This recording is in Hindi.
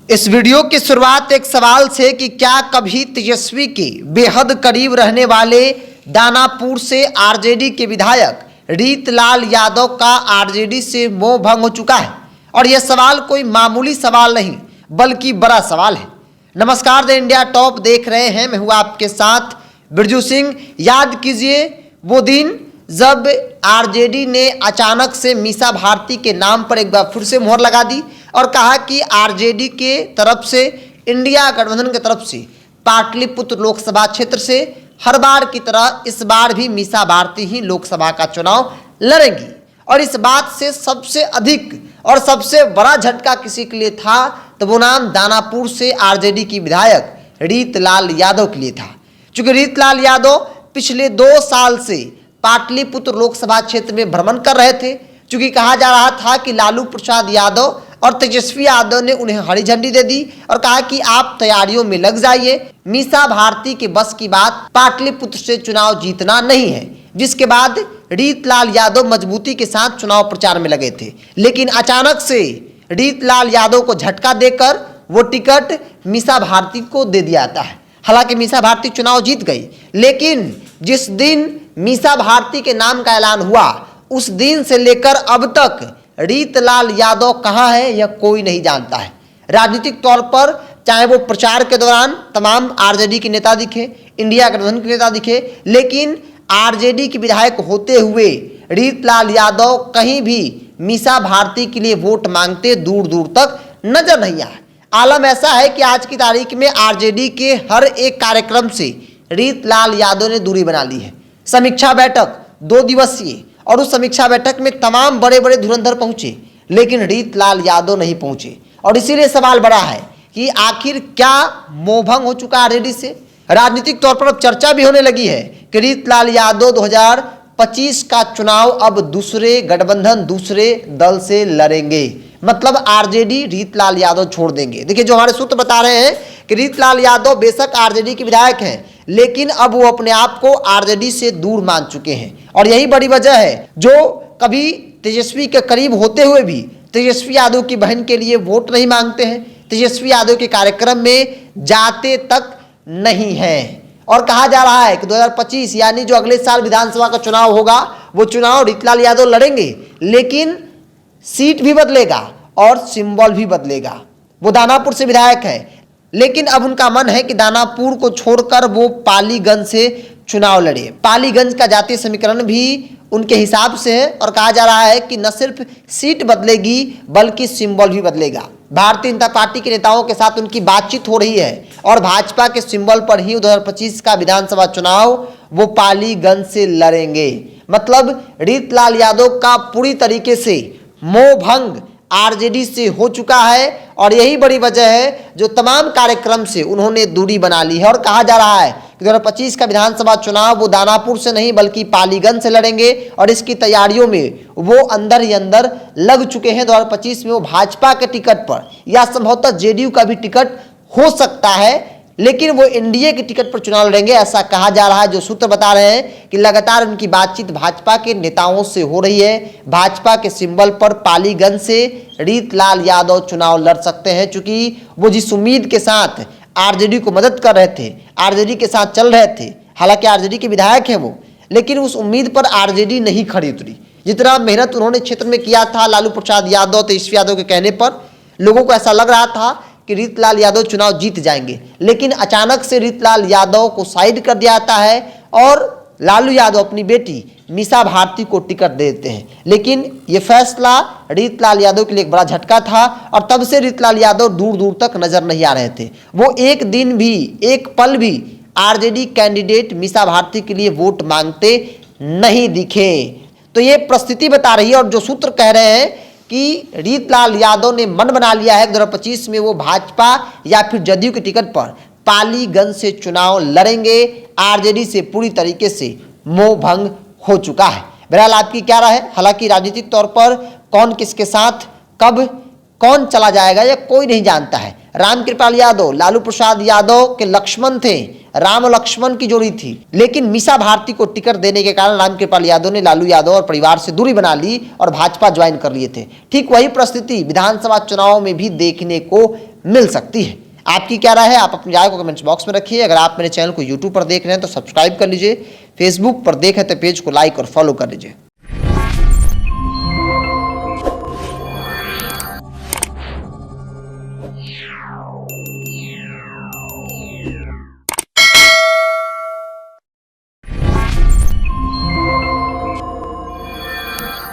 इस वीडियो की शुरुआत एक सवाल से कि क्या कभी तेजस्वी के बेहद करीब रहने वाले दानापुर से आरजेडी के विधायक रीतलाल यादव का आरजेडी से मोह भंग हो चुका है। और यह सवाल कोई मामूली सवाल नहीं बल्कि बड़ा सवाल है। नमस्कार, द इंडिया टॉप देख रहे हैं, मैं हूं आपके साथ बिरजू सिंह। याद कीजिए वो दिन जब आरजेडी ने अचानक से मीसा भारती के नाम पर एक बार फिर से मोहर लगा दी और कहा कि आरजेडी के तरफ से, इंडिया गठबंधन की तरफ से पाटलिपुत्र लोकसभा क्षेत्र से हर बार की तरह इस बार भी मीसा भारती ही लोकसभा का चुनाव लड़ेंगी। और इस बात से सबसे अधिक और सबसे बड़ा झटका किसी के लिए था तो वो नाम दानापुर से आरजेडी की विधायक रीतलाल यादव के लिए था। क्योंकि रीतलाल यादव पिछले 2 साल से पाटलिपुत्र लोकसभा क्षेत्र में भ्रमण कर रहे थे। क्योंकि कहा जा रहा था कि लालू प्रसाद यादव और तेजस्वी यादव ने उन्हें हरी झंडी दे दी और कहा कि आप तैयारियों में लग जाइए। मीसा भारती के बस की बात पाटलिपुत्र से चुनाव जीतना नहीं है। जिसके बाद रीतलाल यादव मजबूती के साथ चुनाव प्रचार में लगे थे। लेकिन अचानक से रीतलाल यादव को झटका देकर वो टिकट मीसा भारती को दे दिया जाता है। हालांकि मीसा भारती चुनाव जीत गई, लेकिन जिस दिन मीसा भारती के नाम का ऐलान हुआ उस दिन से लेकर अब तक रीतलाल यादव कहां है यह कोई नहीं जानता है। राजनीतिक तौर पर चाहे वो प्रचार के दौरान तमाम आरजेडी के नेता दिखे, इंडिया गठबंधन के नेता दिखे, लेकिन आरजेडी के विधायक होते हुए रीतलाल यादव कहीं भी मीसा भारती के लिए वोट मांगते दूर दूर तक नजर नहीं आए। आलम ऐसा है कि आज की तारीख में आरजेडी के हर एक कार्यक्रम से रीतलाल यादव ने दूरी बना ली है। समीक्षा बैठक 2 दिवसीय, और उस समीक्षा बैठक में तमाम बड़े बड़े धुरंधर पहुंचे, लेकिन रीतलाल यादव नहीं पहुंचे। और इसीलिए सवाल बड़ा है कि आखिर क्या मोहभंग हो चुका आरजेडी से। राजनीतिक तौर पर अब चर्चा भी होने लगी है कि रीतलाल यादव 2025 का चुनाव अब दूसरे गठबंधन, दूसरे दल से लड़ेंगे। मतलब आरजेडी रीतलाल यादव छोड़ देंगे। देखिए, जो हमारे सूत्र बता रहे हैं कि रीतलाल यादव बेशक आरजेडी के विधायक हैं, लेकिन अब वो अपने आप को आरजेडी से दूर मान चुके हैं। और यही बड़ी वजह है जो कभी तेजस्वी के करीब होते हुए भी तेजस्वी यादव की बहन के लिए वोट नहीं मांगते हैं, तेजस्वी यादव के कार्यक्रम में जाते तक नहीं हैं। और कहा जा रहा है कि 2025 यानी जो अगले साल विधानसभा का चुनाव होगा वो चुनाव रीतलाल यादव लड़ेंगे, लेकिन सीट भी बदलेगा और सिंबल भी बदलेगा। वो दानापुर से विधायक है, लेकिन अब उनका मन है कि दानापुर को छोड़कर वो पालीगंज से चुनाव लड़े। पालीगंज का जातीय समीकरण भी उनके हिसाब से है और कहा जा रहा है कि न सिर्फ सीट बदलेगी बल्कि सिंबल भी बदलेगा। भारतीय जनता पार्टी के नेताओं के साथ उनकी बातचीत हो रही है और भाजपा के सिंबल पर ही 2025 का विधानसभा चुनाव वो पालीगंज से लड़ेंगे। मतलब रीतलाल यादव का पूरी तरीके से मोह भंग आरजेडी से हो चुका है। और यही बड़ी वजह है जो तमाम कार्यक्रम से उन्होंने दूरी बना ली है। और कहा जा रहा है कि 2025 का विधानसभा चुनाव वो दानापुर से नहीं बल्कि पालीगंज से लड़ेंगे और इसकी तैयारियों में वो अंदर ही अंदर लग चुके हैं। 2025 में वो भाजपा के टिकट पर या संभवतः जेडीयू का भी टिकट हो सकता है, लेकिन वो एनडीए के टिकट पर चुनाव लड़ेंगे, ऐसा कहा जा रहा है। जो सूत्र बता रहे हैं कि लगातार उनकी बातचीत भाजपा के नेताओं से हो रही है। भाजपा के सिंबल पर पालीगंज से रीतलाल यादव चुनाव लड़ सकते हैं, क्योंकि वो जिस उम्मीद के साथ आरजेडी को मदद कर रहे थे, आरजेडी के साथ चल रहे थे, हालांकि आरजेडी के विधायक हैं वो, लेकिन उस उम्मीद पर आरजेडी नहीं खड़ी उतरी। जितना मेहनत उन्होंने क्षेत्र में किया था लालू प्रसाद यादव, तेजस्वी यादव के कहने पर, लोगों को ऐसा लग रहा था कि रीतलाल यादव चुनाव जीत जाएंगे, लेकिन अचानक से रीतलाल यादव को साइड कर दिया जाता है और लालू यादव अपनी बेटी मीसा भारती को टिकट दे देते हैं। लेकिन ये फैसला रीतलाल यादव के लिए एक बड़ा झटका था और तब से रीतलाल यादव दूर दूर तक नजर नहीं आ रहे थे। वो एक दिन भी, एक पल भी आरजेडी कैंडिडेट मीसा भारती के लिए वोट मांगते नहीं दिखे। तो ये परिस्थिति बता रही है। और जो सूत्र कह रहे हैं कि रीतलाल यादव ने मन बना लिया है 2025 में वो भाजपा या फिर जदयू के टिकट पर पालीगंज से चुनाव लड़ेंगे। आरजेडी से पूरी तरीके से मोह भंग हो चुका है। बहरहाल आपकी क्या राय है? हालांकि राजनीतिक तौर पर कौन किसके साथ कब कौन चला जाएगा यह कोई नहीं जानता है। रामकृपाल यादव लालू प्रसाद यादव के लक्ष्मण थे, राम लक्ष्मण की जोड़ी थी, लेकिन मीसा भारती को टिकट देने के कारण रामकृपाल यादव ने लालू यादव और परिवार से दूरी बना ली और भाजपा ज्वाइन कर लिए थे। ठीक वही परिस्थिति विधानसभा चुनाव में भी देखने को मिल सकती है। आपकी क्या राय है? आप अपनी राय को कमेंट्स बॉक्स में रखिए। अगर आप मेरे चैनल को यूट्यूब पर देख रहे हैं तो सब्सक्राइब कर लीजिए, फेसबुक पर देखें तो पेज को लाइक और फॉलो कर लीजिए।